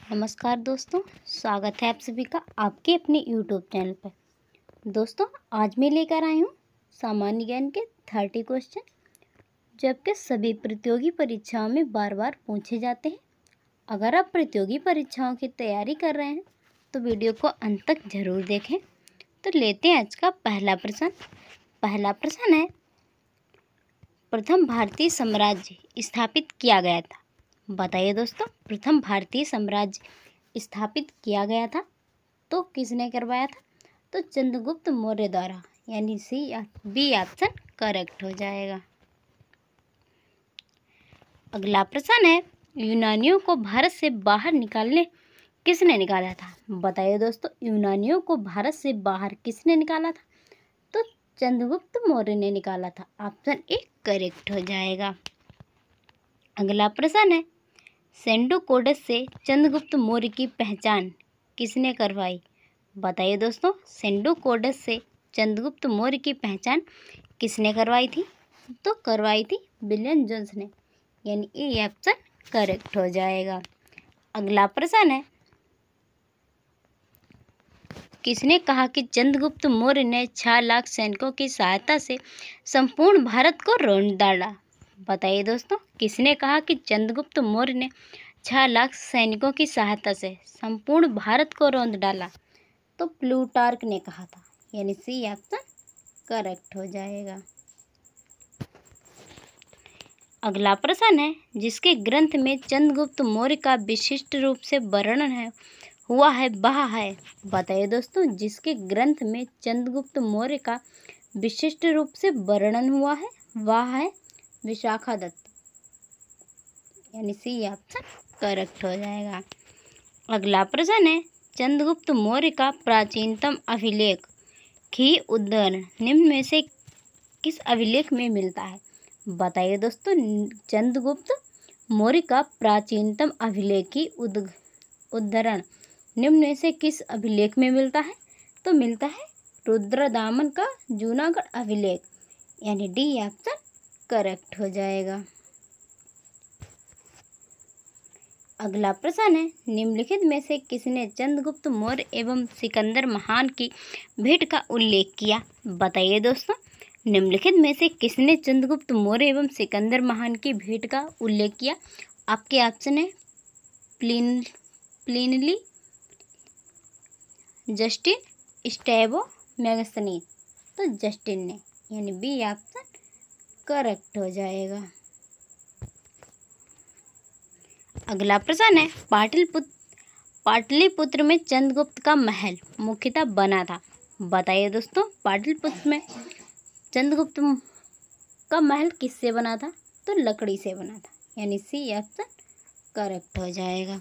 नमस्कार दोस्तों, स्वागत है आप सभी का आपके अपने YouTube चैनल पर। दोस्तों, आज मैं लेकर आई हूँ सामान्य ज्ञान के 30 क्वेश्चन, जबकि सभी प्रतियोगी परीक्षाओं में बार बार पूछे जाते हैं। अगर आप प्रतियोगी परीक्षाओं की तैयारी कर रहे हैं तो वीडियो को अंत तक जरूर देखें। तो लेते हैं आज का पहला प्रश्न। पहला प्रश्न है, प्रथम भारतीय साम्राज्य स्थापित किया गया था। बताइए दोस्तों, प्रथम भारतीय साम्राज्य स्थापित किया गया था तो किसने करवाया था? तो चंद्रगुप्त मौर्य द्वारा, यानी सी या बी ऑप्शन करेक्ट हो जाएगा। अगला प्रश्न है, यूनानियों को भारत से बाहर किसने निकाला था? बताइए दोस्तों, यूनानियों को भारत से बाहर किसने निकाला था? तो चंद्रगुप्त मौर्य ने निकाला था। ऑप्शन ए करेक्ट हो जाएगा। अगला प्रश्न है, सेल्यूकोडस से चंद्रगुप्त मौर्य की पहचान किसने करवाई? बताइए दोस्तों, सेल्यूकोडस से चंद्रगुप्त मौर्य की पहचान किसने करवाई थी? तो करवाई थी विलियम जोन्स ने, यानी ए ऑप्शन करेक्ट हो जाएगा। अगला प्रश्न है, किसने कहा कि चंद्रगुप्त मौर्य ने 6 लाख सैनिकों की सहायता से संपूर्ण भारत को रौंद डाला? बताइए दोस्तों, किसने कहा कि चंद्रगुप्त मौर्य ने 6 लाख सैनिकों की सहायता से संपूर्ण भारत को रौंद डाला? तो प्लूटार्क ने कहा था, यानी सी ऑप्शन करेक्ट हो जाएगा। अगला प्रश्न है, जिसके ग्रंथ में चंद्रगुप्त मौर्य का विशिष्ट रूप से वर्णन हुआ है वह है? बताइए दोस्तों, जिसके ग्रंथ में चंद्रगुप्त मौर्य का विशिष्ट रूप से वर्णन हुआ है वह है विशाखादत्त, यानी सी ऑप्शन करेक्ट हो जाएगा। अगला प्रश्न है, चंद्रगुप्त मौर्य का प्राचीनतम अभिलेख खी उद्धरण निम्न में से किस अभिलेख में मिलता है? बताइए दोस्तों, चंद्रगुप्त मौर्य का प्राचीनतम अभिलेख की उद्धरण निम्न में से किस अभिलेख में मिलता है? तो मिलता है रुद्रदामन का जूनागढ़ अभिलेख, यानी डी ऑप्शन करेक्ट हो जाएगा। अगला प्रश्न है, निम्नलिखित में से किसने चंद्रगुप्त मौर्य एवं सिकंदर महान की भेंट का उल्लेख किया? बताइए दोस्तों, निम्नलिखित में से किसने चंद्रगुप्त मौर्य एवं सिकंदर महान की भेंट का उल्लेख किया? आपके ऑप्शन है प्लिनी, जस्टिन, स्ट्रैबो, मेगास्थनीज। तो जस्टिन ने, यानी बी ऑप्शन करेक्ट हो जाएगा। अगला प्रश्न है, पाटलिपुत्र में चंद्रगुप्त का महल मुख्यतः बना था। बताइए दोस्तों, पाटलिपुत्र में चंद्रगुप्त का महल किससे बना था? तो लकड़ी से बना था, यानी सी ऑप्शन करेक्ट हो जाएगा।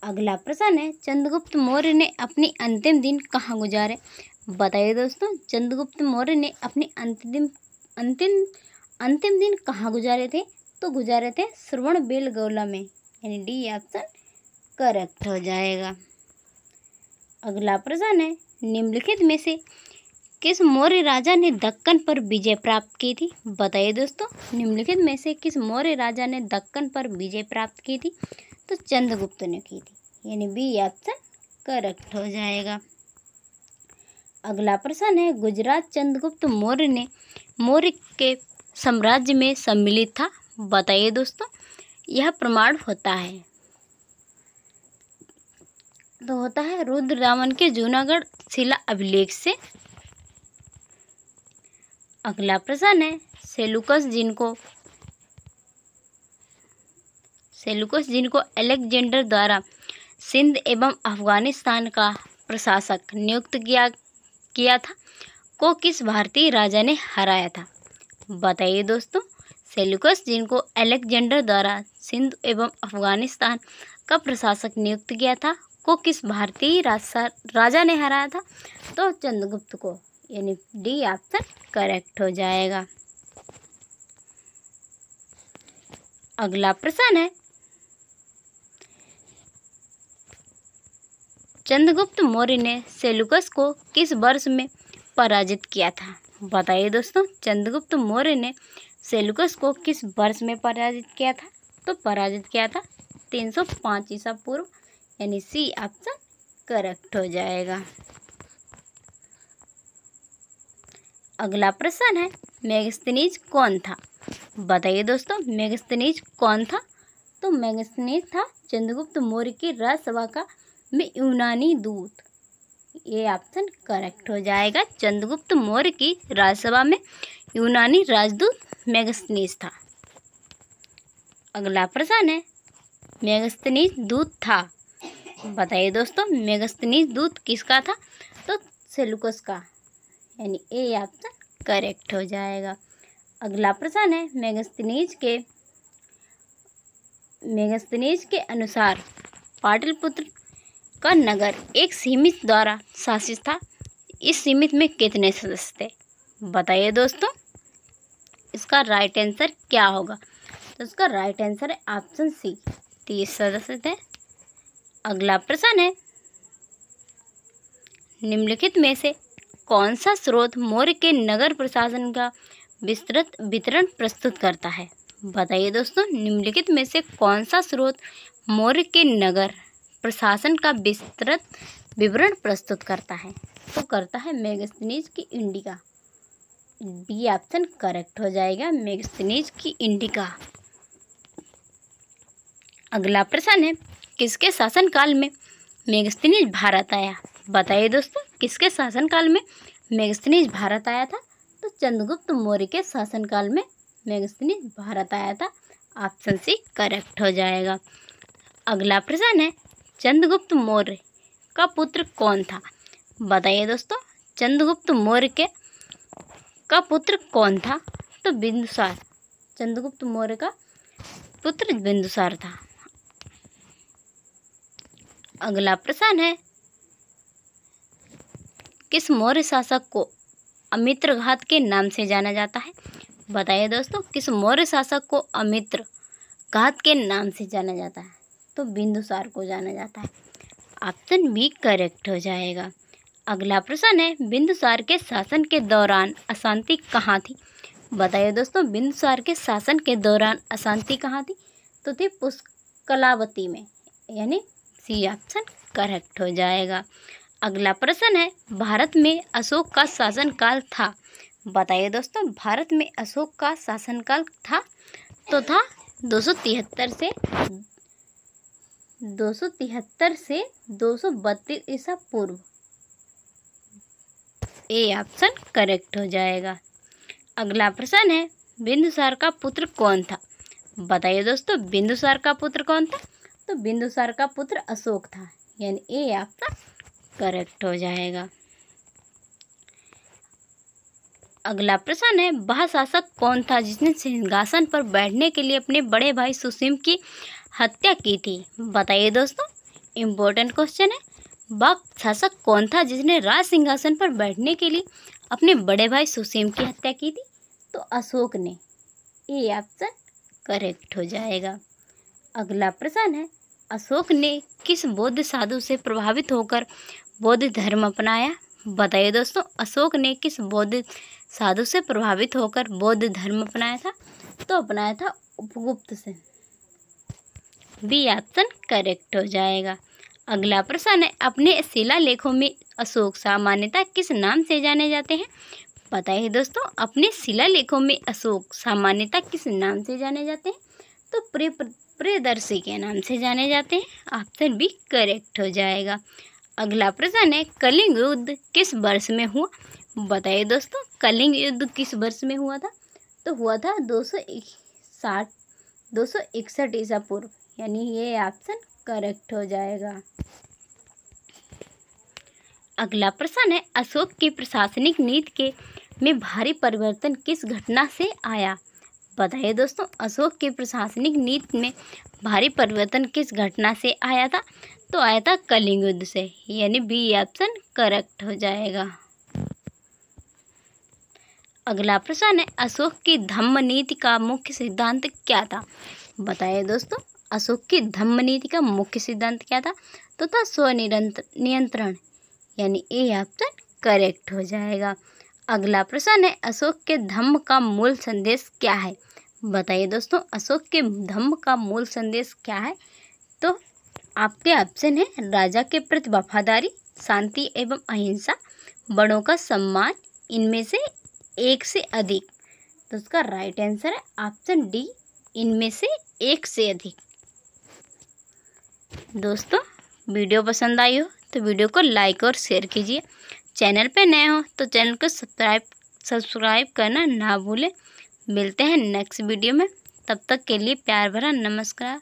अगला प्रश्न है, चंद्रगुप्त मौर्य ने अपने अंतिम दिन कहाँ गुजारे? बताइए दोस्तों, चंद्रगुप्त मौर्य ने अपने अंतिम दिन कहाँ गुजारे थे? तो गुजारे थे श्रवणबेलगोला में, यानी डी ऑप्शन करेक्ट हो जाएगा। अगला प्रश्न है, निम्नलिखित में से किस मौर्य राजा ने दक्कन पर विजय प्राप्त की थी? बताइए दोस्तों, निम्नलिखित में से किस मौर्य राजा ने दक्कन पर विजय प्राप्त की थी? तो चंद्रगुप्त ने की थी, यानी बी ऑप्शन करेक्ट हो जाएगा। अगला प्रश्न है, गुजरात चंद्रगुप्त मौर्य के साम्राज्य में सम्मिलित था। बताइए दोस्तों, यह प्रमाण होता है रुद्रदामन के जूनागढ़ शिला अभिलेख से। अगला प्रश्न है, सेलूकस जिनको अलेक्जेंडर द्वारा सिंध एवं अफगानिस्तान का प्रशासक नियुक्त किया था को किस भारतीय राजा ने हराया था? बताइए दोस्तों, सेल्यूकस जिनको अलेक्जेंडर द्वारा सिंध एवं अफगानिस्तान का प्रशासक नियुक्त किया था को किस भारतीय राजा ने हराया था? तो चंद्रगुप्त को, यानी डी ऑप्शन करेक्ट हो जाएगा। अगला प्रश्न है, चंद्रगुप्त मौर्य ने सेल्यूकस को किस वर्ष में पराजित किया था? बताइए दोस्तों, चंद्रगुप्त मौर्य ने सेल्यूकस को किस वर्ष में पराजित किया था? तो पराजित किया था 305 ईसा पूर्व, यानी सी ऑप्शन करेक्ट हो जाएगा। अगला प्रश्न है, मेगास्थनीज कौन था? बताइए दोस्तों, मेगास्थनीज कौन था? तो मेगास्थनीज था चंद्रगुप्त मौर्य की राजसभा का में यूनानी दूत। ये ऑप्शन करेक्ट हो जाएगा। चंद्रगुप्त मौर्य की राजसभा में यूनानी राजदूत मेगास्थनीज था। अगला प्रश्न है, मेगास्थनीज दूत था। बताइए दोस्तों, मेगास्थनीज दूत किसका था? तो सेल्यूकस का, यानी ए ऑप्शन करेक्ट हो जाएगा। अगला प्रश्न है, मेगास्थनीज के अनुसार पाटलिपुत्र का नगर एक सीमित द्वारा शासित था। इस सीमित में कितने सदस्य थे? बताइए दोस्तों, इसका राइट आंसर क्या होगा? तो इसका राइट आंसर है ऑप्शन सी, 30 सदस्य थे। अगला प्रश्न है, निम्नलिखित में से कौन सा स्रोत मौर्य के नगर प्रशासन का विस्तृत वितरण प्रस्तुत करता है? बताइए दोस्तों, निम्नलिखित में से कौन सा स्रोत मौर्य के नगर प्रशासन का विस्तृत विवरण प्रस्तुत करता है? तो करता है मेगास्थनीज की इंडिका। बी ऑप्शन करेक्ट हो जाएगा, मेगास्थनीज की इंडिका। अगला प्रश्न है, किसके शासनकाल में मेगास्थनीज भारत आया? बताइए दोस्तों, किसके शासनकाल में मेगास्थनीज भारत आया था? तो चंद्रगुप्त मौर्य के शासनकाल में मेगास्थनीज भारत आया था। ऑप्शन सी करेक्ट हो जाएगा। अगला प्रश्न है, चंद्रगुप्त मौर्य का पुत्र कौन था? बताइए दोस्तों, चंद्रगुप्त मौर्य का पुत्र कौन था? तो बिंदुसार। चंद्रगुप्त मौर्य का पुत्र बिंदुसार था। अगला प्रश्न है, किस मौर्य शासक को अमित्रघात के नाम से जाना जाता है? बताइए दोस्तों, किस मौर्य शासक को अमित्रघात के नाम से जाना जाता है? तो बिंदुसार को जाना जाता है। ऑप्शन बी करेक्ट हो जाएगा। अगला प्रश्न है, बिंदुसार के शासन के दौरान अशांति कहाँ थी? बताइए दोस्तों, बिंदुसार के शासन के दौरान अशांति कहाँ थी? तो थी पुष्कलावती में, यानी सी ऑप्शन करेक्ट हो जाएगा। अगला प्रश्न है, भारत में अशोक का शासनकाल था। बताइए दोस्तों, भारत में अशोक का शासनकाल था? तो था 273 से 232 ईसा पूर्व। ए ऑप्शन करेक्ट हो जाएगा। अगला प्रश्न है, बिंदुसार का पुत्र कौन था? बताइए दोस्तों, बिंदुसार का पुत्र कौन था? तो बिंदुसार का पुत्र अशोक था, यानी ए ऑप्शन करेक्ट हो जाएगा। अगला प्रश्न है, वह शासक कौन था जिसने सिंहासन पर बैठने के लिए अपने बड़े भाई सुसीम की हत्या की थी? बताइए दोस्तों, इम्पोर्टेंट क्वेश्चन है। वह शासक कौन था जिसने राज सिंहासन पर बैठने के लिए अपने बड़े भाई सुसीम की हत्या की थी? तो अशोक ने। ए ऑप्शन करेक्ट हो जाएगा। अगला प्रश्न है, अशोक ने किस बौद्ध साधु से प्रभावित होकर बौद्ध धर्म अपनाया? बताइए दोस्तों, अशोक ने किस बौद्ध साधु से प्रभावित होकर बौद्ध धर्म अपनाया था? तो अपनाया था उपगुप्त से। बी ऑप्शन करेक्ट हो जाएगा। अगला प्रश्न है, अपने शिलालेखों में अशोक सामान्यतः किस नाम से जाने जाते हैं? बताइए दोस्तों, अपने शिलालेखों में अशोक सामान्यतः किस नाम से जाने जाते हैं? तो प्रियदर्शी के नाम से जाने जाते हैं। ऑप्शन बी करेक्ट हो जाएगा। अगला प्रश्न है, कलिंग युद्ध किस वर्ष में हुआ? बताइए दोस्तों, कलिंग युद्ध किस वर्ष में हुआ था? तो हुआ था 261 ईसा पूर्व, यानी ये ऑप्शन करेक्ट हो जाएगा। अगला प्रश्न है, अशोक की प्रशासनिक नीति में भारी परिवर्तन किस घटना से आया? बताइए दोस्तों, अशोक की प्रशासनिक नीति में भारी परिवर्तन किस घटना से आया था? तो आया था कलिंग युद्ध से, यानी बी ऑप्शन करेक्ट हो जाएगा। अगला प्रश्न है, अशोक की धम्म नीति का मुख्य सिद्धांत क्या था? बताइए दोस्तों, अशोक की धम्म नीति का मुख्य सिद्धांत क्या था? तो था स्वनियंत्रण, यानी ए ऑप्शन करेक्ट हो जाएगा। अगला प्रश्न है, अशोक के धम्म का मूल संदेश क्या है? बताइए दोस्तों, अशोक के धम्म का मूल संदेश क्या है? तो आपके ऑप्शन है राजा के प्रति वफादारी, शांति एवं अहिंसा, बड़ों का सम्मान, इनमें से एक से अधिक। तो उसका राइट आंसर है ऑप्शन डी, इनमें से एक से अधिक। दोस्तों वीडियो पसंद आई हो तो वीडियो को लाइक और शेयर कीजिए। चैनल पे नए हो तो चैनल को सब्सक्राइब करना ना भूलें। मिलते हैं नेक्स्ट वीडियो में, तब तक के लिए प्यार भरा नमस्कार।